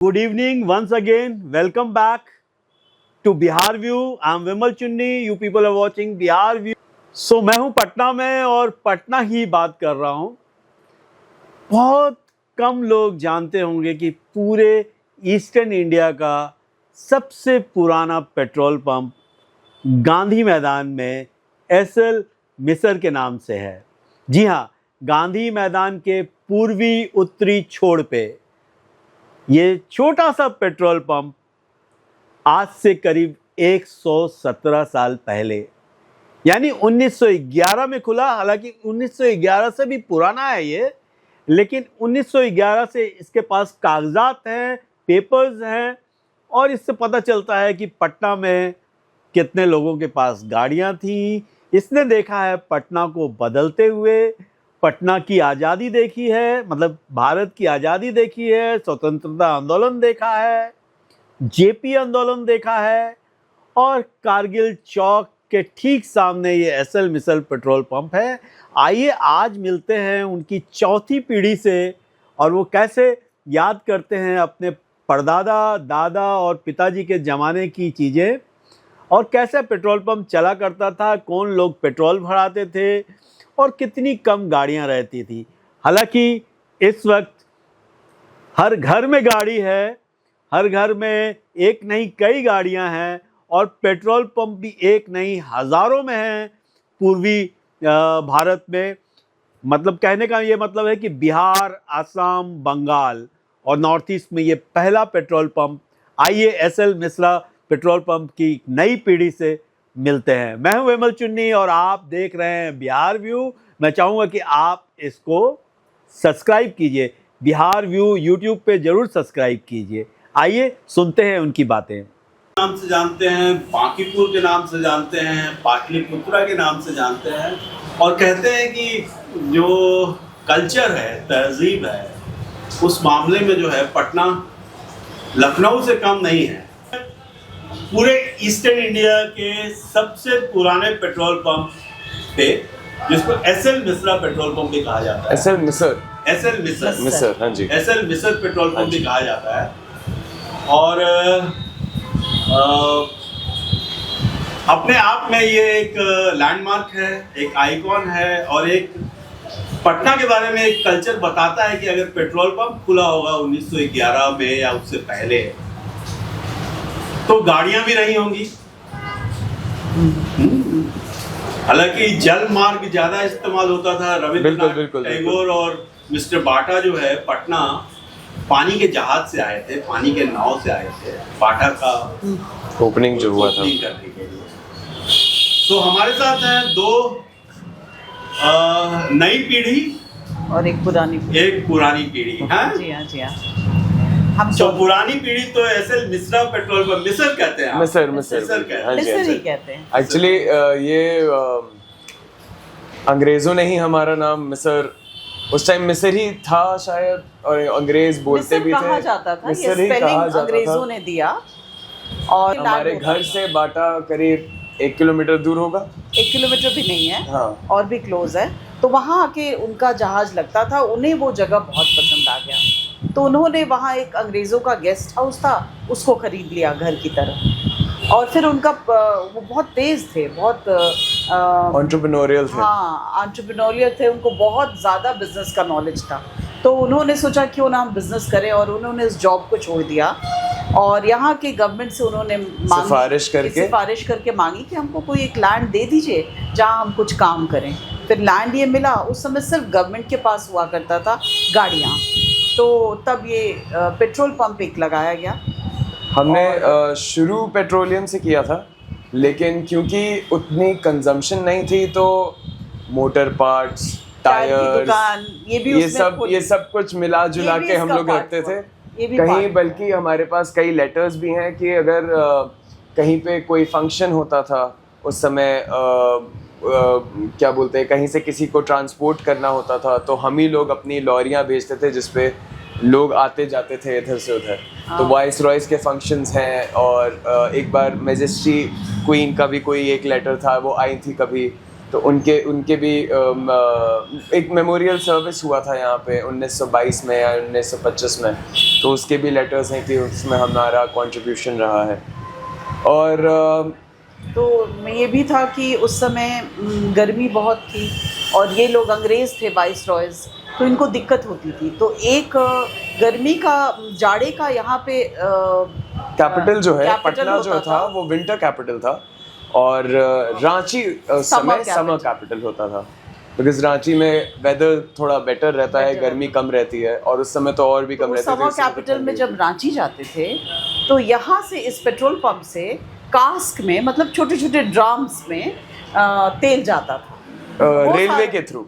Good evening once again. Welcome back to Bihar View. I'm Vimal Chunni. You people are watching Bihar View. So मैं हूँ पटना में और पटना ही बात कर रहा हूँ। बहुत कम लोग जानते होंगे कि पूरे ईस्टर्न इंडिया का सबसे पुराना पेट्रोल पंप गांधी मैदान में एसएल मिसर के नाम से है। जी हाँ, गांधी मैदान के पूर्वी उत्तरी छोर पे ये छोटा सा पेट्रोल पंप आज से करीब 117 साल पहले यानी 1911 में खुला। हालांकि 1911 से भी पुराना है ये, लेकिन 1911 से इसके पास कागजात हैं, पेपर्स हैं और इससे पता चलता है कि पटना में कितने लोगों के पास गाड़ियां थी। इसने देखा है पटना को बदलते हुए, पटना की आज़ादी देखी है, मतलब भारत की आज़ादी देखी है, स्वतंत्रता आंदोलन देखा है, जेपी आंदोलन देखा है और कारगिल चौक के ठीक सामने ये एसएल मिसल पेट्रोल पंप है। आइए आज मिलते हैं उनकी चौथी पीढ़ी से और वो कैसे याद करते हैं अपने परदादा, दादा और पिताजी के ज़माने की चीज़ें और कैसे पेट्रोल पंप चला करता था, कौन लोग पेट्रोल भराते थे और कितनी कम गाड़ियां रहती थी। हालांकि इस वक्त हर घर में गाड़ी है, हर घर में एक नहीं कई गाड़ियां हैं और पेट्रोल पंप भी एक नहीं हज़ारों में हैं पूर्वी भारत में। मतलब कहने का ये मतलब है कि बिहार, असम, बंगाल और नॉर्थ ईस्ट में ये पहला पेट्रोल पंप। आइए एसएल मिश्रा पेट्रोल पंप की नई पीढ़ी से मिलते हैं। मैं हूं विमल चुन्नी और आप देख रहे हैं बिहार व्यू। मैं चाहूँगा कि आप इसको सब्सक्राइब कीजिए, बिहार व्यू यूट्यूब पे जरूर सब्सक्राइब कीजिए। आइए सुनते हैं उनकी बातें। नाम से जानते हैं, बांकीपुर के नाम से जानते हैं, पाटलिपुत्रा के नाम से जानते हैं और कहते हैं कि जो कल्चर है, तहजीब है, उस मामले में जो है पटना लखनऊ से कम नहीं है। पूरे ईस्टर्न इंडिया के सबसे पुराने पेट्रोल पंप पे, जिसको एसएल मिश्रा पेट्रोल पंप भी कहा जाता है। एसएल मिसर, हाँ जी, एसएल मिसर पेट्रोल पंप भी कहा जाता है। और अपने आप में ये एक लैंडमार्क है, एक आइकॉन है और एक पटना के बारे में एक कल्चर बताता है कि अगर पेट्रोल पंप खुला होगा 1911 में या उससे पहले तो गाड़ियां भी नहीं होंगी। हालांकि जल मार्ग ज्यादा इस्तेमाल होता था। रविंद्रनाथ टैगोर और मिस्टर बाटा जो है पटना पानी के जहाज से आए थे, पानी के नाव से आए थे बाटा का ओपनिंग जो हुआ था करने के लिए। तो हमारे साथ हैं दो नई पीढ़ी और एक पुरानी पीढ़ी। हाँ जी हाँ, जी हाँ। हम जो पुरानी पीढ़ी तो एसएल मिश्रा पेट्रोल पंप मिसर कहते हैं। मिसर ही कहते हैं। एक्चुअली ये अंग्रेजों ने ही हमारा नाम मिसर, उस टाइम मिसर ही था शायद, और अंग्रेज बोलते भी थे, कहा जाता था। मिसर ही कहा जाता अंग्रेजों ने दिया। और हमारे घर से बाटा करीब 1 किलोमीटर दूर होगा। 1 किलोमीटर भी नहीं है, हाँ, और भी क्लोज है। तो वहाँ आके उनका जहाज लगता था। उन्हें वो जगह बहुत पसंद आ गया, तो उन्होंने वहाँ एक अंग्रेज़ों का गेस्ट हाउस था, उसको खरीद लिया घर की तरह। और फिर उनका वो बहुत तेज़ थे, बहुत एंटरप्रेन्योरियल थे। हाँ, एंटरप्रेन्योरियल थे, उनको बहुत ज़्यादा बिजनेस का नॉलेज था। तो उन्होंने सोचा क्यों ना हम बिज़नेस करें, और उन्होंने इस जॉब को छोड़ दिया और यहाँ के गवर्नमेंट से उन्होंने सिफारिश करके मांगी कि हमको कोई एक लैंड दे दीजिए जहाँ हम कुछ काम करें। फिर लैंड ये मिला। उस समय सिर्फ गवर्नमेंट के पास हुआ करता था गाड़ियाँ, तो तब ये पेट्रोल पंप एक लगाया गया। हमने शुरू पेट्रोलियम से किया था, लेकिन क्योंकि उतनी कंजम्पशन नहीं थी तो मोटर पार्ट्स, टायर्स, ये सब कुछ मिला जुला के हम लोग रखते थे कहीं। बल्कि हमारे पास कई लेटर्स भी हैं कि अगर कहीं पे कोई फंक्शन होता था उस समय, क्या बोलते हैं, कहीं से किसी को ट्रांसपोर्ट करना होता था तो हम ही लोग अपनी लॉरियां भेजते थे जिसपे लोग आते जाते थे इधर से उधर। तो वाइस रॉयस के फंक्शंस हैं, और एक बार मैजेस्टी क्वीन का भी कोई एक लेटर था, वो आई थी कभी। तो उनके भी एक मेमोरियल सर्विस हुआ था यहाँ पे 1922 में या 1925 में, तो उसके भी लेटर्स हैं कि उसमें हमारा कंट्रीब्यूशन रहा है। और तो ये भी था कि उस समय गर्मी बहुत थी और ये लोग अंग्रेज़ थे वाइस रॉयज़, तो इनको दिक्कत होती थी। तो एक गर्मी का जाड़े का यहाँ पे कैपिटल जो है पटना जो था वो विंटर कैपिटल था और रांची समय समर कैपिटल होता था, बिकॉज रांची में वेदर थोड़ा बेटर रहता है, गर्मी कम रहती है और उस समय तो और भी कम रहती है। समर कैपिटल में जब रांची जाते थे तो यहाँ से इस पेट्रोल पंप से कास्क में, मतलब छोटे छोटे ड्राम्स में तेल जाता था रेलवे के थ्रू।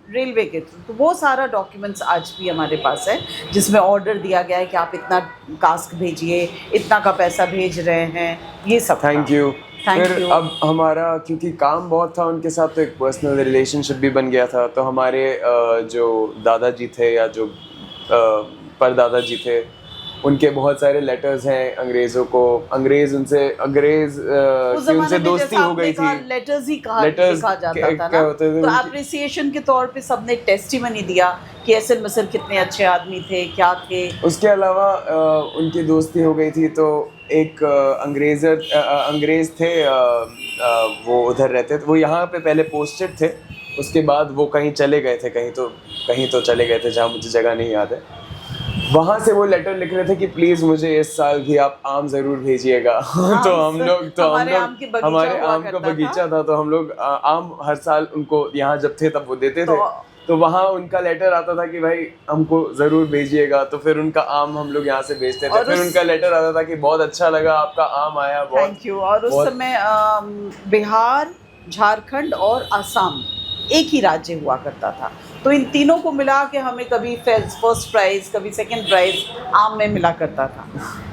तो वो सारा डॉक्यूमेंट्स आज भी हमारे पास है, जिसमें ऑर्डर दिया गया है कि आप इतना कास्क भेजिए, इतना का पैसा भेज रहे हैं, ये सब। Thank you. फिर अब हमारा क्योंकि काम बहुत था उनके साथ, तो एक पर्सनल रिलेशनशिप भी बन गया था। तो हमारे जो दादाजी थे या जो परदादा जी थे, उनके बहुत सारे लेटर्स हैं अंग्रेज़ों को, अंग्रेज़ उनसे दोस्ती हो गई थी। लेटर्स ही लिखा जाता था ना, तो अप्रिसिएशन के तौर पे सबने टेस्टिमनी दिया कि एसएल मिसर कितने अच्छे आदमी थे, क्या थे। उसके अलावा उनकी दोस्ती हो गई थी, तो एक अंग्रेज़ थे, वो उधर रहते थे, वो यहाँ पे पहले पोस्टेड थे, उसके बाद वो कहीं चले गए थे, कहीं तो चले गए थे जहाँ मुझे जगह नहीं याद है। वहाँ से वो लेटर लिख रहे थे कि प्लीज़ मुझे इस साल भी आप आम ज़रूर भेजिएगा। तो हम लोग हमारे आम का बगीचा था, तो हम लोग आम हर साल उनको यहाँ जब थे तब वो देते थे। तो वहाँ उनका लेटर आता था कि भाई हमको ज़रूर भेजिएगा, तो फिर उनका आम हम लोग यहाँ से भेजते थे। फिर उनका लेटर आता था कि बहुत अच्छा लगा आपका आम आया, बहुत थैंक यू। और उस समय बिहार, झारखंड और असम एक ही राज्य हुआ करता था, तो इन तीनों को मिला के हमें कभी फर्स्ट प्राइज़, कभी सेकंड प्राइज़ आम में मिला करता था।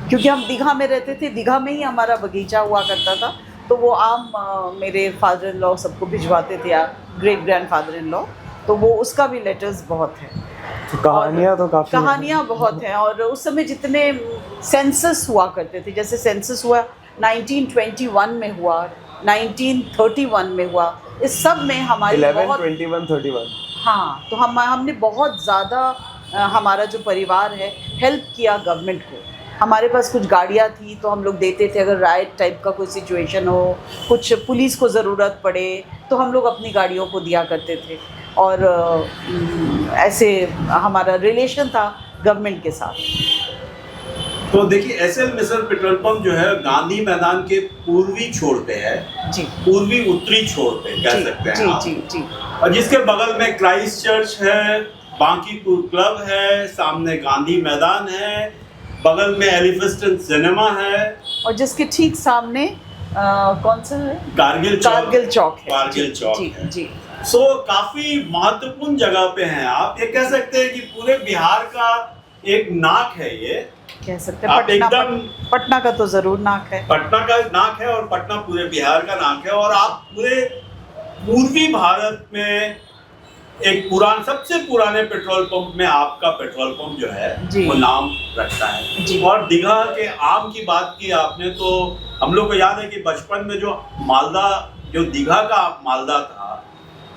क्योंकि हम दीघा में रहते थे, दीघा में ही हमारा बगीचा हुआ करता था, तो वो आम मेरे फादर इन लॉ सबको भिजवाते थे, या great grand father in law, तो वो उसका भी लेटर्स बहुत है। तो कहानियाँ बहुत हैं। और उस समय जितने सेंसस हुआ करते थे, जैसे सेंसस हुआ 1921 में हुआ, 1931 में हुआ, इस सब में हमारी 11, 21, 31 हाँ, तो हमने बहुत ज़्यादा हमारा जो परिवार है हेल्प किया गवर्नमेंट को। हमारे पास कुछ गाड़ियाँ थी तो हम लोग देते थे, अगर राइट टाइप का कोई सिचुएशन हो, कुछ पुलिस को ज़रूरत पड़े तो हम लोग अपनी गाड़ियों को दिया करते थे। और ऐसे हमारा रिलेशन था गवर्नमेंट के साथ। तो देखिए एसएल मिसल पेट्रोल पंप जो है गांधी मैदान के पूर्वी छोर पे है जी, पूर्वी उत्तरी छोर पे कह सकते हैं आप। जी। और जिसके बगल में क्राइस्ट चर्च है, बांकीपुर क्लब है, सामने गांधी मैदान है, बगल में एलिफेंटन सिनेमा है, और जिसके ठीक सामने कौन सा है, कारगिल चौक है। जी। सो काफी महत्वपूर्ण जगह पे हैं आप। ये कह सकते हैं कि पूरे बिहार का एक नाक है, ये कह सकते हैं। पटना का तो जरूर नाक है, पटना का नाक है, और पटना पूरे बिहार का नाक है। और आप पूरे पूर्वी भारत में एक सबसे पुराने पेट्रोल पंप में आपका पेट्रोल पंप जो है वो नाम रखता है। और दीघा के आम की बात की आपने, तो हम लोग को याद है कि बचपन में जो दीघा का मालदा था,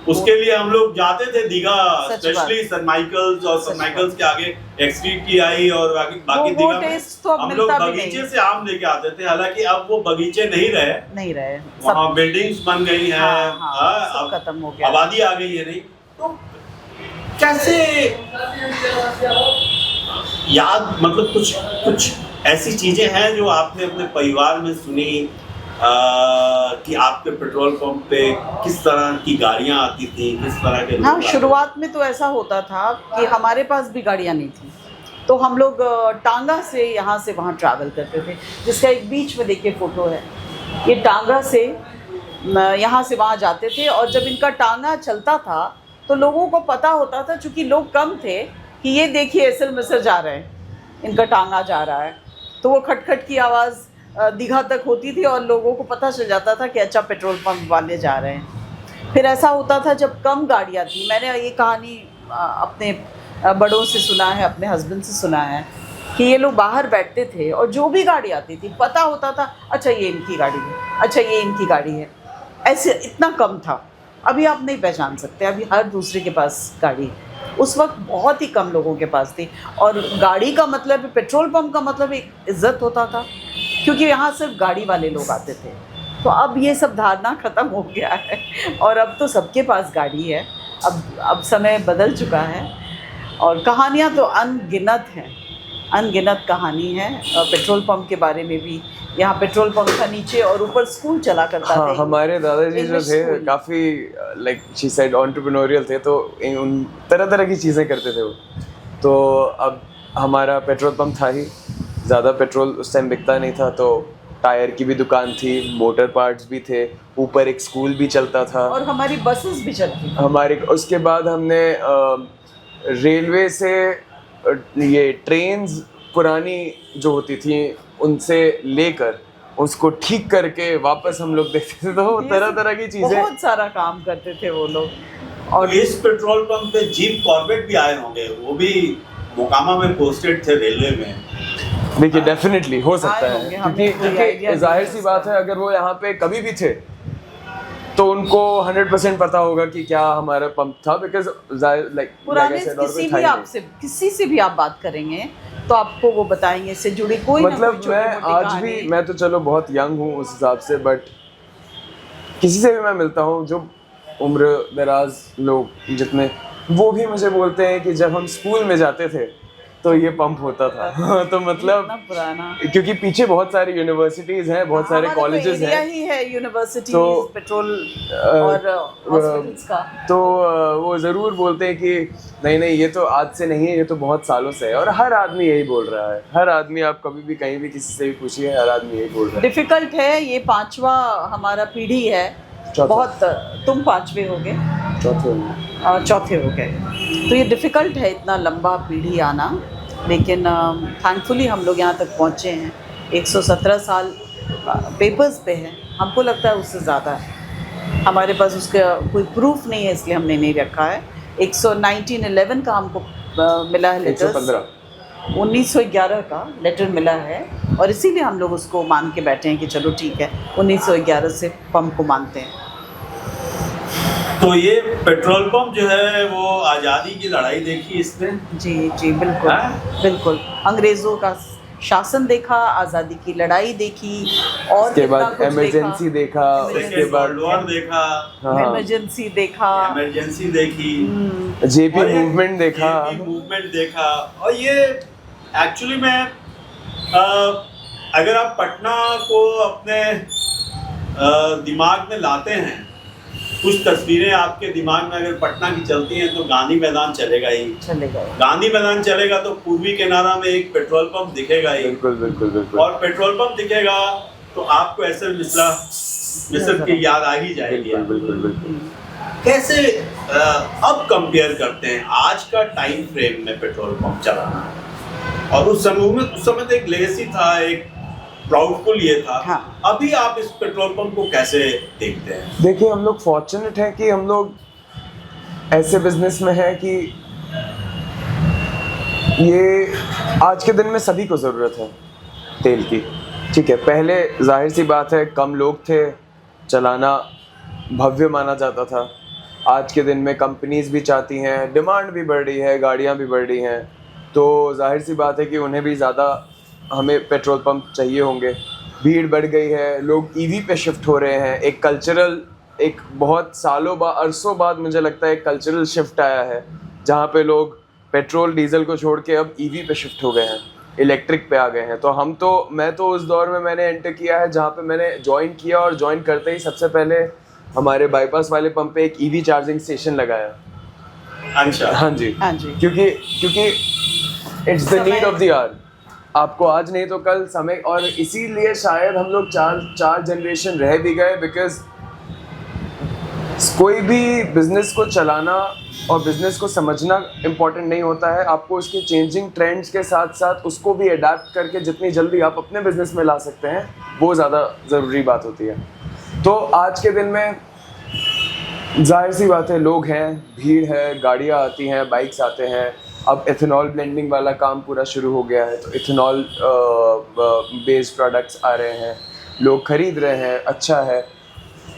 उसके लिए हम लोग जाते थे दीघा, स्पेशली सर माइकल्स, और सर माइकल्स के आगे एक स्ट्रीट की आई, और बाकी दीघा में हम लोग बगीचे से आम लेके आते थे। हालांकि अब वो बगीचे नहीं रहे, वहाँ बिल्डिंग्स बन गई हैं, अब खत्म हो गया, आबादी आ गई है। नहीं तो कैसे याद, मतलब कुछ ऐसी चीजें हैं जो आपने अपने परिवार में सुनी कि आपके पेट्रोल पंप पे किस तरह की गाड़ियाँ आती थी, किस तरह के? हाँ, शुरुआत में तो ऐसा होता था कि हमारे पास भी गाड़ियाँ नहीं थी, तो हम लोग टांगा से यहाँ से वहाँ ट्रैवल करते थे, जिसका एक बीच में देखिए फ़ोटो है। ये टांगा से यहाँ से वहाँ जाते थे, और जब इनका टांगा चलता था तो लोगों को पता होता था, चूँकि लोग कम थे, कि ये देखिए एसएल मिसर जा रहे हैं, इनका टांगा जा रहा है। तो वो खटखट की आवाज़ दीघा तक होती थी, और लोगों को पता चल जाता था कि अच्छा पेट्रोल पंप वाले जा रहे हैं। फिर ऐसा होता था जब कम गाड़ियाँ थी, मैंने ये कहानी अपने बड़ों से सुना है, अपने हस्बैंड से सुना है, कि ये लोग बाहर बैठते थे और जो भी गाड़ी आती थी पता होता था, अच्छा ये इनकी गाड़ी है, अच्छा ये इनकी गाड़ी है। ऐसे इतना कम था, अभी आप नहीं पहचान सकते, अभी हर दूसरे के पास गाड़ी है। उस वक्त बहुत ही कम लोगों के पास थी, और गाड़ी का मतलब, पेट्रोल पंप का मतलब एक इज्जत होता था, क्योंकि यहाँ सिर्फ गाड़ी वाले लोग आते थे। तो अब ये सब धारणा ख़त्म हो गया है, और अब तो सबके पास गाड़ी है। अब समय बदल चुका है, और कहानियाँ तो अनगिनत हैं, अनगिनत कहानी है पेट्रोल पंप के बारे में भी। यहाँ पेट्रोल पंप था नीचे, और ऊपर स्कूल चला करता था। हमारे दादाजी जो थे काफ़ी लाइक शी सेड एंटरप्रेन्योरियल थे, तो उन तरह तरह की चीज़ें करते थे वो। तो अब हमारा पेट्रोल पंप था ही, ज़्यादा पेट्रोल उस टाइम बिकता नहीं था, तो टायर की भी दुकान थी, मोटर पार्ट्स भी थे, ऊपर एक स्कूल भी चलता था, और हमारी बसेस भी चलती थी हमारी। उसके बाद हमने रेलवे से ये ट्रेन्स पुरानी जो होती थी उनसे लेकर उसको ठीक करके वापस हम लोग देखते थे। तो तरह तरह की चीज़ें, बहुत सारा काम करते थे वो लोग। और इस पेट्रोल पंप पे जीप कॉर्बेट भी आए होंगे, वो भी मोकामा में पोस्टेड थे रेलवे में। देखिए डेफिनेटली हो सकता है, क्योंकि idea जाहिर सी बात है, अगर वो यहाँ पे कभी भी थे तो उनको 100% पता होगा कि क्या हमारा पंप था, बिकॉज लाइक पुराने किसी से भी आप बात करेंगे तो आपको वो बताएंगे, इससे जुड़ी कोई मतलब मैं आज भी, मैं तो चलो बहुत यंग हूँ उस हिसाब से, बट किसी से भी मैं मिलता हूँ जो उम्र दराज लोग जितने, वो भी मुझे बोलते हैं कि जब हम स्कूल में जाते थे तो ये पंप होता था। तो मतलब पुराना, क्योंकि पीछे बहुत सारी यूनिवर्सिटीज हैं, बहुत सारे कॉलेजेस हैं, ही है यूनिवर्सिटी, तो पेट्रोल और हॉस्पिटल्स का। तो वो ज़रूर बोलते हैं कि नहीं नहीं ये तो आज से नहीं है, ये तो बहुत सालों से है। और हर आदमी यही बोल रहा है, हर आदमी, आप कभी भी कहीं भी किसी से भी पूछिए, हर आदमी यही बोल रहा है। डिफिकल्ट है, ये 5वां हमारा पीढ़ी है, बहुत। तुम 5वें हो गए, चौथे हो गए, तो ये डिफ़िकल्ट है इतना लंबा पीढ़ी आना, लेकिन थैंकफुली हम लोग यहाँ तक पहुँचे हैं। 117 साल पेपर्स पे है, हमको लगता है उससे ज़्यादा है, हमारे पास उसका कोई प्रूफ नहीं है, इसलिए हमने नहीं रखा है। 1911 का हमको मिला है लेटर, 1911 का लेटर मिला है, और इसीलिए हम लोग उसको मान के बैठे हैं कि चलो ठीक है, 1911 से पंप को मानते हैं। तो ये पेट्रोल पंप जो है वो आज़ादी की लड़ाई देखी इसने? जी जी बिल्कुल, बिल्कुल। अंग्रेज़ों का शासन देखा, आज़ादी की लड़ाई देखी, और उसके बाद इमरजेंसी देखा, उसके बाद वॉर देखा, इमरजेंसी देखा, इमरजेंसी देखी, जेपी मूवमेंट देखा, मूवमेंट देखा। और ये एक्चुअली में अगर आप पटना को अपने दिमाग में लाते हैं, कुछ तस्वीरें आपके दिमाग में अगर पटना की चलती हैं तो गांधी मैदान चलेगा ही, गांधी मैदान चलेगा तो पूर्वी किनारा में एक पेट्रोल पंप दिखेगा ही, बिल्कुल बिल्कुल बिल्कुल, और पेट्रोल पंप दिखेगा तो आपको ऐसे मिस्र की याद आ ही जाएगी। बिल्कुल बिल्कुल। कैसे अब कंपेयर करते हैं आज का टाइम फ्रेम में पेट्रोल पंप चलाना, और उस समय तो एक लेगेसी था, एक प्राउडफुल ये था। हाँ। अभी आप इस पेट्रोल पंप को कैसे देखते हैं? देखिए, हम लोग फॉर्चुनेट हैं कि हम लोग ऐसे बिजनेस में हैं कि ये आज के दिन में सभी को ज़रूरत है तेल की, ठीक है। पहले जाहिर सी बात है कम लोग थे, चलाना भव्य माना जाता था। आज के दिन में कंपनीज भी चाहती हैं, डिमांड भी बढ़ रही है, गाड़ियाँ भी बढ़ रही हैं, तो जाहिर सी बात है कि उन्हें भी ज़्यादा हमें पेट्रोल पंप चाहिए होंगे। भीड़ बढ़ गई है, लोग ईवी पे शिफ्ट हो रहे हैं। एक कल्चरल, एक बहुत सालों बाद, अरसों बाद मुझे लगता है एक कल्चरल शिफ्ट आया है, जहाँ पे लोग पेट्रोल डीजल को छोड़ के अब ईवी पे शिफ्ट हो गए हैं, इलेक्ट्रिक पे आ गए हैं। तो मैं तो उस दौर में मैंने एंटर किया है जहाँ पे मैंने ज्वाइन किया, और ज्वाइन करते ही सबसे पहले हमारे बाईपास वाले पंप पे एक ईवी चार्जिंग स्टेशन लगाया। अच्छा, हाँ जी, क्योंकि it's the need of the hour. आपको आज नहीं तो कल समय, और इसीलिए शायद हम लोग चार जनरेशन रह भी गए, बिकॉज कोई भी बिजनेस को चलाना और बिजनेस को समझना इम्पोर्टेंट नहीं होता है, आपको उसके चेंजिंग ट्रेंड्स के साथ साथ उसको भी अडेप्ट करके जितनी जल्दी आप अपने बिजनेस में ला सकते हैं, वो ज़्यादा ज़रूरी बात होती है। तो आज के दिन में जाहिर सी बात है, लोग हैं, भीड़ है, गाड़ियाँ आती हैं, बाइक्स आते हैं। अब इथेनॉल ब्लेंडिंग वाला काम पूरा शुरू हो गया है, तो इथेनॉल बेस्ड प्रोडक्ट्स आ रहे हैं, लोग खरीद रहे हैं, अच्छा है।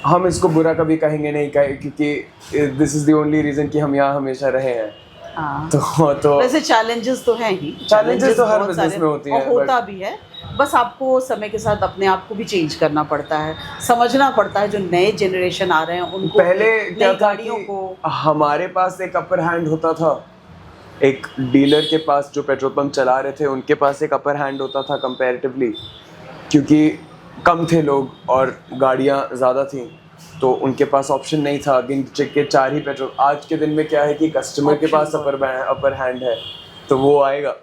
हम इसको बुरा कभी कहेंगे नहीं, क्योंकि this is the only reason कि हम यहाँ हमेशा रहे हैं। हाँ। तो वैसे चैलेंजेस तो हैं ही, चैलेंजेस तो हर बिजनेस में होती है, होता भी है। बस आपको समय के साथ अपने आप को भी चेंज करना पड़ता है, समझना पड़ता है जो नए जनरेशन आ रहे हैं उनको। पहले क्या था गाड़ियों कि को हमारे पास एक अपर हैंड होता था, एक डीलर के पास जो पेट्रोल पंप चला रहे थे उनके पास एक अपर हैंड होता था कंपैरेटिवली, क्योंकि कम थे लोग और गाड़ियाँ ज़्यादा थी, तो उनके पास ऑप्शन नहीं था, गिन के 4 ही पेट्रोल। आज के दिन में क्या है कि कस्टमर के पास अपर हैंड है, तो वो आएगा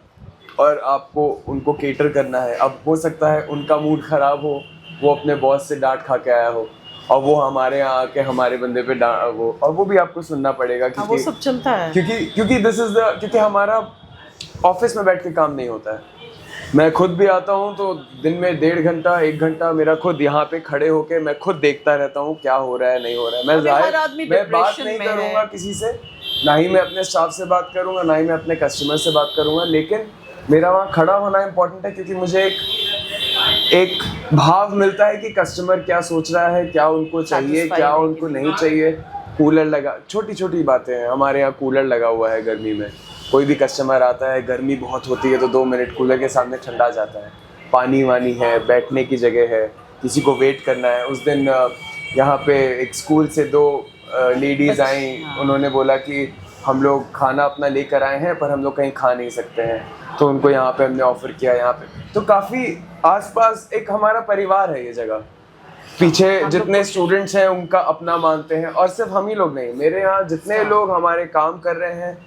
और आपको उनको केटर करना है। अब हो सकता है उनका मूड ख़राब हो, वो अपने बॉस से डांट खा के आया हो और वो हमारे यहाँ आके हमारे बंदे पे वो भी आपको सुनना पड़ेगा, क्योंकि वो सब चलता है, क्योंकि हमारा ऑफिस में बैठ के काम नहीं होता है। मैं खुद भी आता हूँ तो दिन में 1.5 घंटा 1 घंटा मेरा खुद यहाँ पे खड़े होके मैं खुद देखता रहता हूँ क्या हो रहा है नहीं हो रहा है। मैं बात नहीं करूँगा किसी से, ना ही मैं अपने स्टाफ से बात करूँगा, ना ही मैं अपने कस्टमर से बात करूँगा, लेकिन मेरा वहाँ खड़ा होना इम्पोर्टेंट है, क्योंकि मुझे एक भाव मिलता है कि कस्टमर क्या सोच रहा है, क्या उनको चाहिए, क्या उनको नहीं चाहिए। कूलर लगा, छोटी छोटी बातें हैं, हमारे यहाँ कूलर लगा हुआ है गर्मी में, कोई भी कस्टमर आता है, गर्मी बहुत होती है तो 2 मिनट कूलर के सामने ठंडा जाता है। पानी वानी है, बैठने की जगह है, किसी को वेट करना है। उस दिन यहाँ पे एक स्कूल से 2 लेडीज़ आई, उन्होंने बोला कि हम लोग खाना अपना लेकर आए हैं पर हम लोग कहीं खा नहीं सकते हैं, तो उनको यहाँ पे हमने ऑफ़र किया यहाँ पे। तो काफ़ी आसपास एक हमारा परिवार है ये जगह। पीछे जितने स्टूडेंट्स हैं उनका अपना मानते हैं, और सिर्फ हम ही लोग नहीं, मेरे यहाँ जितने लोग हमारे काम कर रहे हैं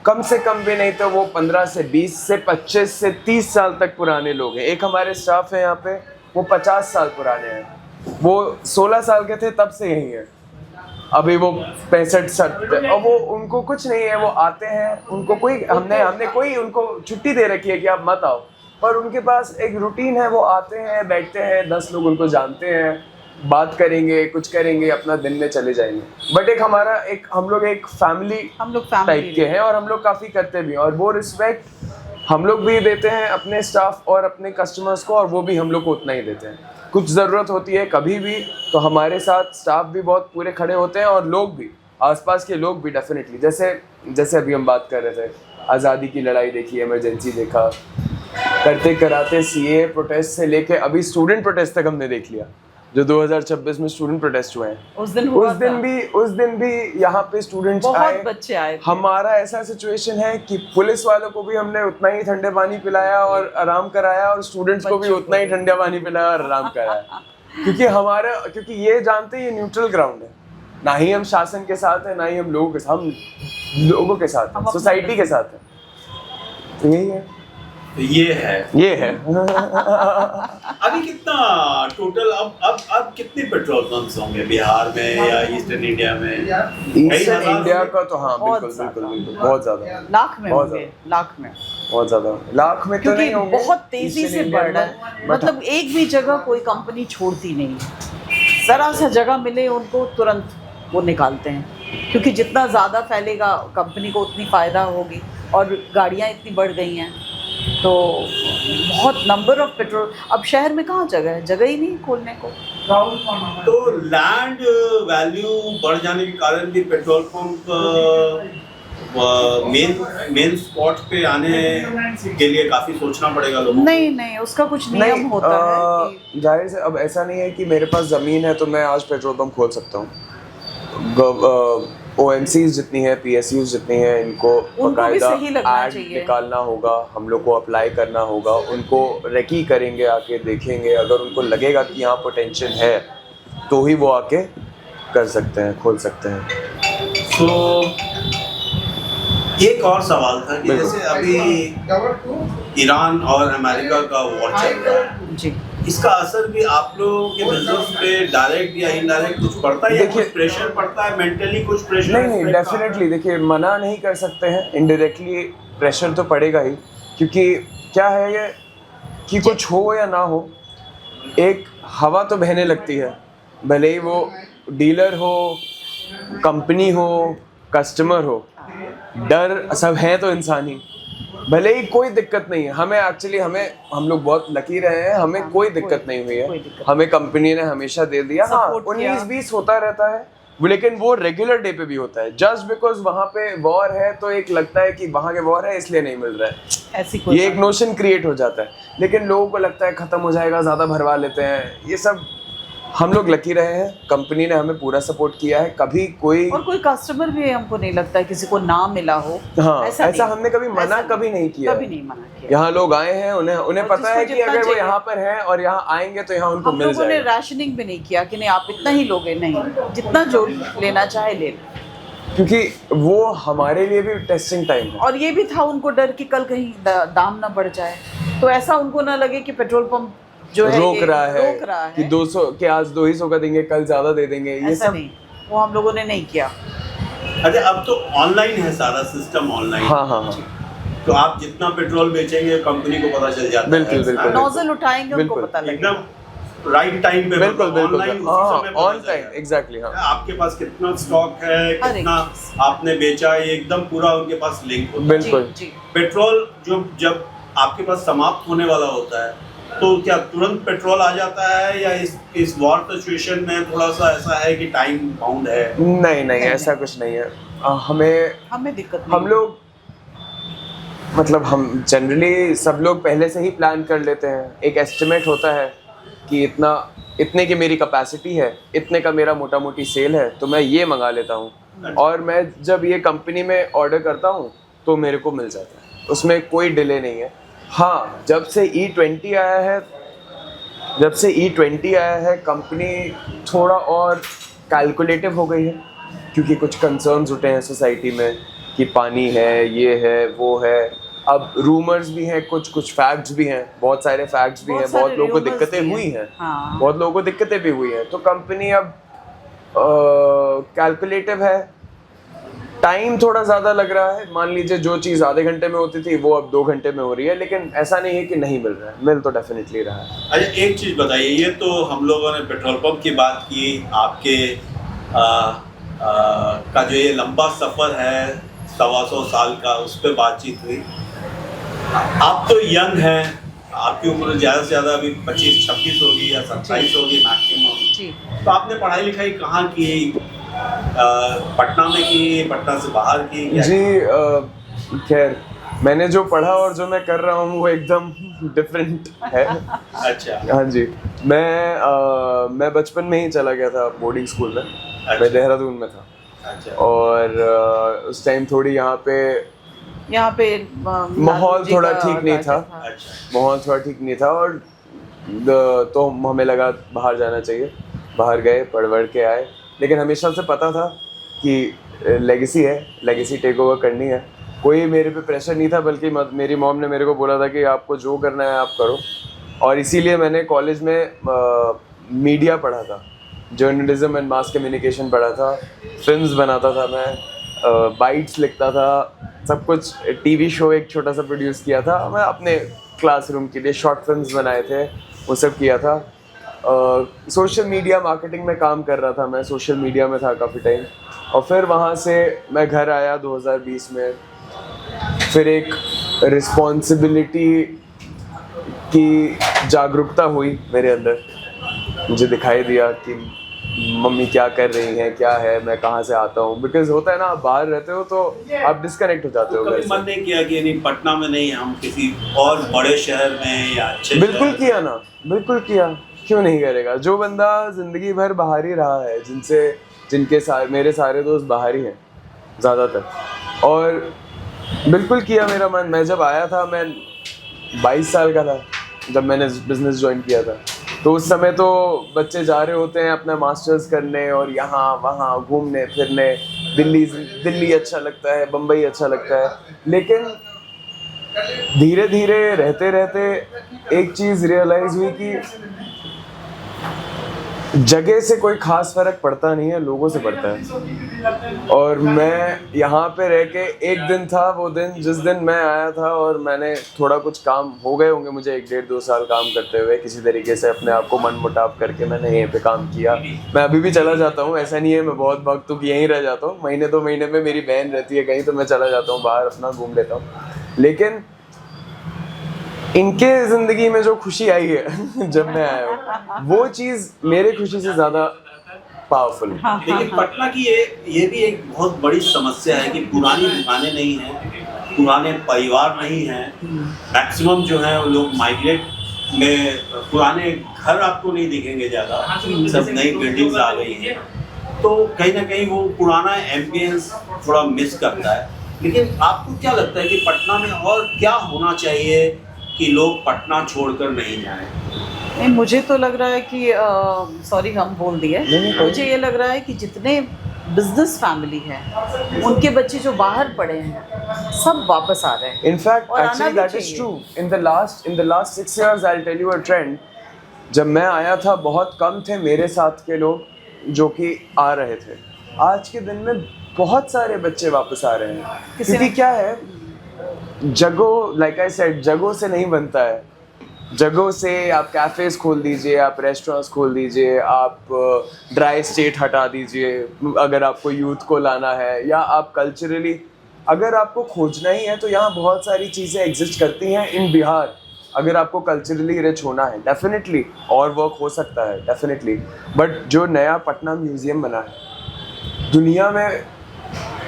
कम से कम भी नहीं तो वो 15 से 20 से 25 से 30 साल तक पुराने लोग हैं। एक हमारे स्टाफ है यहाँ पे, वो 50 साल पुराने हैं, वो 16 साल के थे तब से यही है, अभी वो 65-60, और वो उनको कुछ नहीं है, वो आते हैं, उनको कोई हमने कोई उनको छुट्टी दे रखी है कि आप मत आओ, पर उनके पास एक रूटीन है, वो आते हैं, बैठते हैं, 10 लोग उनको जानते हैं, बात करेंगे, कुछ करेंगे, अपना दिन में चले जाएंगे। बट हम लोग एक फैमिली टाइप के हैं और हम लोग काफ़ी करते भी हैं, और वो रिस्पेक्ट हम लोग भी देते हैं अपने स्टाफ और अपने कस्टमर्स को, और वो भी हम लोग को उतना ही देते हैं। कुछ ज़रूरत होती है कभी भी तो हमारे साथ स्टाफ भी बहुत पूरे खड़े होते हैं, और लोग भी, आसपास के लोग भी डेफिनेटली। जैसे अभी हम बात कर रहे थे, आज़ादी की लड़ाई देखी, इमरजेंसी देखा, करते कराते सीए प्रोटेस्ट से लेके अभी स्टूडेंट प्रोटेस्ट तक हमने देख लिया, जो 2026 में स्टूडेंट प्रोटेस्ट हुए हैं। उस दिन भी यहाँ पे स्टूडेंट्स आए, बच्चे आए। हमारा ऐसा सिचुएशन है कि पुलिस वालों को भी हमने उतना ही ठंडे पानी पिलाया और आराम कराया, और स्टूडेंट्स को भी उतना ही ठंडा पानी पिलाया और आराम कराया, क्योंकि ये जानते हैं ये न्यूट्रल ग्राउंड है, ना ही हम शासन के साथ है, ना ही हम लोगों के साथ, हम लोगों के साथ हैं, सोसाइटी के साथ है। तो यही है, ये है। अभी कितना टोटल अब कितने पेट्रोल पंप्स होंगे बिहार में या ईस्टर्न इंडिया में? ईस्टर्न इंडिया का तो हाँ बिल्कुल बहुत ज्यादा, लाख में बहुत ज्यादा, लाख में तो नहीं होंगे, बहुत तेजी से बढ़ रहा है। मतलब एक भी जगह कोई कंपनी छोड़ती नहीं है, जरा सा जगह मिले उनको तुरंत वो निकालते हैं, क्योंकि जितना ज़्यादा फैलेगा कंपनी को उतनी फ़ायदा होगी, और गाड़ियाँ इतनी बढ़ गई हैं तो बहुत नंबर ऑफ पेट्रोल। अब शहर में कहाँ जगह ही नहीं खोलने को। तो लैंड वैल्यू बढ़ जाने के कारण भी पेट्रोल पंप मेन स्पॉट पे आने के लिए काफी सोचना पड़ेगा लोगों को। नहीं उसका कुछ नियम होता है कि... जाहिर से अब ऐसा नहीं है कि मेरे पास ज़मीन है तो मैं आज पेट्रोल पंप खोल सकता हूँ। OMCs जितनी है, PSUs जितनी है, इनको बाकायदा ऐड निकालना होगा, हम लोग को अप्लाई करना होगा, उनको रेकी करेंगे, आके देखेंगे, अगर उनको लगेगा कि यहाँ पोटेंशियल है तो ही वो आके कर सकते हैं, खोल सकते हैं। तो एक और सवाल था कि जैसे अभी ईरान और अमेरिका का वॉर चल रहा है जी, इसका असर भी आप लोगों के बिजनेस पे डायरेक्ट या इनडायरेक्ट कुछ पड़ता है, या कुछ प्रेशर पड़ता है मेंटली, कुछ प्रेशर? नहीं डेफिनेटली, देखिए मना नहीं कर सकते हैं, इनडायरेक्टली प्रेशर तो पड़ेगा ही, क्योंकि क्या है ये कि कुछ हो या ना हो, एक हवा तो बहने लगती है, भले ही वो डीलर हो, कंपनी हो, कस्टमर हो, डर सब है तो इंसान ही, भले ही कोई दिक्कत नहीं है हमें, एक्चुअली हम लोग बहुत लकी रहे हैं, हमें कोई दिक्कत नहीं हुई है, हमें कंपनी ने हमेशा दे दिया। हाँ 19-20 होता रहता है लेकिन वो रेगुलर डे पे भी होता है। जस्ट बिकॉज वहाँ पे वॉर है तो एक लगता है कि वहाँ के वॉर है इसलिए नहीं मिल रहा है, ऐसी ये एक नोशन क्रिएट हो जाता है। लेकिन लोगों को लगता है खत्म हो जाएगा, ज्यादा भरवा लेते हैं, ये सब। हम लोग लकी रहे हैं, कंपनी ने हमें पूरा सपोर्ट किया है, कभी कोई कस्टमर भी हमको नहीं लगता है किसी को ना मिला हो। हाँ ऐसा हमने कभी मना कभी नहीं किया, कभी नहीं मना किया। यहाँ लोग आए हैं, उन्हें पता है कि अगर वो यहाँ पर हैं और यहाँ आएंगे तो यहाँ उनको मिल जाएगा। हम लोगों ने राशनिंग भी नहीं किया कि नहीं आप इतना ही लोगे, नहीं, जितना जो लेना चाहे ले लो, क्योंकि वो हमारे लिए भी टेस्टिंग टाइम है। और ये भी था उनको डर कि कल कहीं दाम ना बढ़ जाए, तो ऐसा उनको ना लगे कि पेट्रोल पंप जो है रोक रहा है कि 200 के आज 200 का देंगे, कल ज्यादा दे देंगे, ये सब नहीं, वो हम लोगों ने नहीं किया। अच्छा अब तो ऑनलाइन है सारा सिस्टम, ऑनलाइन। हाँ तो आप जितना पेट्रोल बेचेंगे कंपनी को पता चल जाता है। बिल्कुल नोजल उठाएंगे उनको पता लगेगा एकदम राइट टाइम पे। बिल्कुल ऑन टाइम एग्जैक्टली। हाँ आपके पास कितना स्टॉक है, कितना आपने बेचा, ये एकदम पूरा उनके पास लिंक होता है। बिल्कुल। पेट्रोल जब आपके पास समाप्त होने वाला होता है तो क्या तुरंत पेट्रोल आ जाता है या इस वॉर सिचुएशन में थोड़ा सा ऐसा है कि टाइम बाउंड है? नहीं ऐसा कुछ नहीं है। हमें दिक्कत नहीं। हम लोग मतलब हम जनरली सब लोग पहले से ही प्लान कर लेते हैं, एक एस्टिमेट होता है कि इतने की मेरी कैपेसिटी है, इतने का मेरा मोटा मोटी सेल है, तो मैं ये मंगा लेता हूँ और मैं जब ये कंपनी में ऑर्डर करता हूँ तो मेरे को मिल जाता है, उसमें कोई डिले नहीं है। हाँ जब से E20 आया है कंपनी थोड़ा और कैलकुलेटिव हो गई है, क्योंकि कुछ कंसर्न्स उठे हैं सोसाइटी में कि पानी है, ये है, वो है। अब रूमर्स भी हैं, कुछ फैक्ट्स भी हैं, बहुत सारे फैक्ट्स भी हैं, बहुत लोगों को दिक्कतें हुई हैं। हाँ। बहुत लोगों को दिक्कतें भी हुई हैं, तो कंपनी अब कैलकुलेटिव है। टाइम थोड़ा ज़्यादा लग रहा है, मान लीजिए जो चीज़ आधे घंटे में होती थी वो अब 2 घंटे में हो रही है, लेकिन ऐसा नहीं है कि नहीं मिल रहा है, मिल तो डेफिनेटली रहा है। अच्छा एक चीज़ बताइए, ये तो हम लोगों ने पेट्रोल पंप की बात की, आपके का जो ये लंबा सफ़र है 125 साल का, उस पर बातचीत हुई। आप तो यंग हैं, आपकी उम्र ज़्यादा से ज़्यादा अभी 25-26 होगी या 27 होगी मैक्सिमम, तो आपने पढ़ाई लिखाई कहाँ की? पटना में की, पटना से बाहर की? जी खैर मैंने जो पढ़ा और जो मैं कर रहा हूँ वो एकदम डिफरेंट है। अच्छा। हाँ जी, मैं बचपन में ही चला गया था बोर्डिंग स्कूल में। अच्छा। मैं देहरादून में था। अच्छा। और उस टाइम थोड़ी यहाँ पे माहौल थोड़ा ठीक नहीं था। अच्छा। माहौल थोड़ा ठीक नहीं था और तो हमें लगा बाहर जाना चाहिए, बाहर गए, पढ़ के आए। लेकिन हमेशा से पता था कि लेगेसी टेक ओवर करनी है। कोई मेरे पे प्रेशर नहीं था, बल्कि मेरी मॉम ने मेरे को बोला था कि आपको जो करना है आप करो। और इसीलिए मैंने कॉलेज में मीडिया पढ़ा था, जर्नलिज्म एंड मास कम्युनिकेशन पढ़ा था, फिल्म्स बनाता था मैं, बाइट्स लिखता था, सब कुछ। टीवी शो एक छोटा सा प्रोड्यूस किया था मैं अपने क्लासरूम के लिए, शॉर्ट फिल्म्स बनाए थे, वो सब किया था। सोशल मीडिया मार्केटिंग में काम कर रहा था मैं, सोशल मीडिया में था काफ़ी टाइम। और फिर वहाँ से मैं घर आया 2020 में। फिर एक रिस्पॉन्सिबिलिटी की जागरूकता हुई मेरे अंदर, मुझे दिखाई दिया कि मम्मी क्या कर रही हैं, क्या है, मैं कहाँ से आता हूँ। बिकॉज होता है ना, आप बाहर रहते हो तो आप डिस्कनेक्ट हो जाते हो। कभी मन नहीं किया कि नहीं पटना में नहीं, हम किसी और बड़े शहर में या अच्छे? बिल्कुल किया ना, बिल्कुल किया, क्यों नहीं करेगा। जो बंदा जिंदगी भर बाहर ही रहा है, मेरे सारे दोस्त बाहर ही हैं ज़्यादातर, और बिल्कुल किया मेरा मन। मैं जब आया था, मैं 22 साल का था जब मैंने बिजनेस ज्वाइन किया था। तो उस समय तो बच्चे जा रहे होते हैं अपना मास्टर्स करने और यहाँ वहाँ घूमने फिरने। दिल्ली अच्छा लगता है, बम्बई अच्छा लगता है, लेकिन धीरे धीरे रहते रहते एक चीज़ रियलाइज़ हुई कि जगह से कोई खास फर्क पड़ता नहीं है, लोगों से पड़ता है। और मैं यहाँ पे रह के, एक दिन था वो दिन जिस दिन मैं आया था और मैंने थोड़ा कुछ काम हो गए होंगे मुझे 1-1.5-2 साल काम करते हुए, किसी तरीके से अपने आप को मन मुटाव करके मैंने यहीं पे काम किया। मैं अभी भी चला जाता हूँ, ऐसा नहीं है मैं बहुत वक्त हूँ कि यहीं रह जाता हूँ। महीने 2 महीने में मेरी बहन रहती है कहीं, तो मैं चला जाता हूँ बाहर, अपना घूम लेता हूँ। लेकिन इनके जिंदगी में जो खुशी आई है जब मैं आया हूँ, वो चीज मेरे खुशी से ज्यादा पावरफुल है। लेकिन पटना की ये भी एक बहुत बड़ी समस्या है कि पुरानी दुकानें नहीं हैं, पुराने परिवार नहीं हैं, मैक्सिमम जो है वो लोग माइग्रेट में, पुराने घर आपको नहीं दिखेंगे ज़्यादा, सब नई बिल्डिंग्स आ गई हैं, तो कहीं ना कहीं वो पुराना एम्बियंस थोड़ा मिस करता है। लेकिन आपको क्या लगता है कि पटना में और क्या होना चाहिए कि लोग पटना छोड़कर नहीं जाएं? नहीं, मुझे तो लग रहा है कि सॉरी हम बोल दिए, मुझे ये लग रहा है कि जितने बिजनेस फैमिली है उनके बच्चे जो बाहर पढ़े हैं सब वापस आ रहे हैं। In fact actually that is true. In the last 6 years I will tell you a trend. जब मैं आया था बहुत कम थे मेरे साथ के लोग जो कि आ रहे थे, आज के दिन में बहुत सारे बच्चे वापस आ रहे हैं। क्योंकि क्या है, जगह लाइक आई सेड, जगहों से नहीं बनता है। जगहों से आप कैफ़ेज़ खोल दीजिए, आप रेस्टोरेंट्स खोल दीजिए, आप ड्राई स्टेट हटा दीजिए, अगर आपको यूथ को लाना है, या आप कल्चरली अगर आपको खोजना ही है तो यहाँ बहुत सारी चीज़ें एग्जिस्ट करती हैं इन बिहार। अगर आपको कल्चरली रिच होना है डेफिनेटली और वर्क हो सकता है डेफिनेटली, बट जो नया पटना म्यूज़ियम बना है दुनिया में,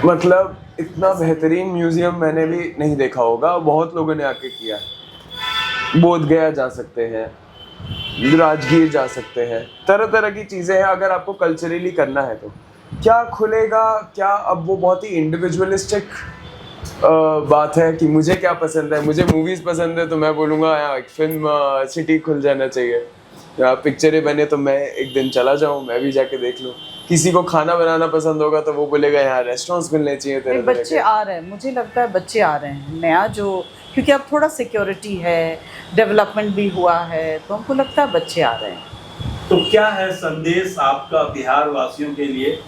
मतलब इतना बेहतरीन म्यूज़ियम मैंने भी नहीं देखा होगा, बहुत लोगों ने आके किया है। बोध गया जा सकते हैं, राजगीर जा सकते हैं, तरह तरह की चीज़ें हैं। अगर आपको कल्चरली करना है तो क्या खुलेगा क्या, अब वो बहुत ही इंडिविजुअलिस्टिक बात है कि मुझे क्या पसंद है। मुझे मूवीज़ पसंद है तो मैं बोलूँगा यहाँ एक फिल्म सिटी खुल जाना चाहिए, या पिक्चरें बने तो मैं एक दिन चला जाऊँ, मैं भी जाके देख लूँ। किसी को खाना बनाना पसंद होगा तो वो बोलेगा यहाँ रेस्टोरेंट्स मिलने चाहिए। तरह बच्चे आ रहे हैं, मुझे लगता है बच्चे आ रहे हैं नया, जो क्योंकि अब थोड़ा सिक्योरिटी है, डेवलपमेंट भी हुआ है, तो हमको लगता है बच्चे आ रहे हैं। तो क्या है संदेश आपका बिहार वासियों के लिए,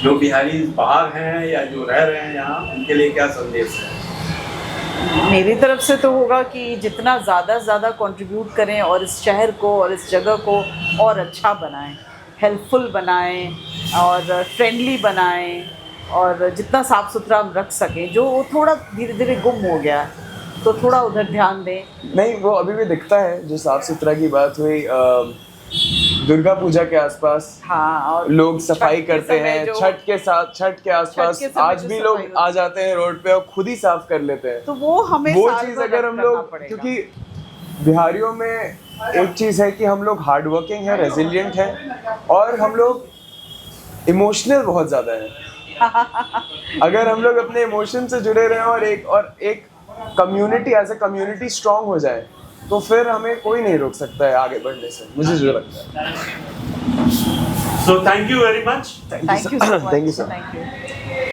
जो बिहारी बाहर हैं या जो रह रहे हैं यहाँ, उनके लिए क्या संदेश है? मेरी तरफ से तो होगा कि जितना ज़्यादा से ज़्यादा कंट्रीब्यूट करें और इस शहर को और इस जगह को और अच्छा बनाएं, हेल्पफुल बनाएं और फ्रेंडली बनाएं, और जितना साफ़ सुथरा हम रख सकें, जो वो थोड़ा धीरे धीरे गुम हो गया है, तो थोड़ा उधर ध्यान दें। नहीं, वो अभी भी दिखता है। जो साफ़ सुथरा की बात हुई, दुर्गा पूजा के आसपास हाँ, और लोग सफाई करते हैं, छठ के आसपास आज भी लोग आ जाते हैं रोड पे और खुद ही साफ कर लेते हैं। तो वो हमें वो चीज़ अगर हम लोग, क्योंकि बिहारियों में एक चीज़ है कि हम लोग हार्ड वर्किंग है, रेजिलिएंट है, और हम लोग इमोशनल बहुत ज़्यादा है। अगर हम लोग अपने इमोशन से जुड़े रहें और एक community as a community strong हो जाए, तो फिर हमें कोई नहीं रोक सकता है आगे बढ़ने से, मुझे जो लगता है। So thank you very much. Thank you so much. Thank you, sir. Thank you.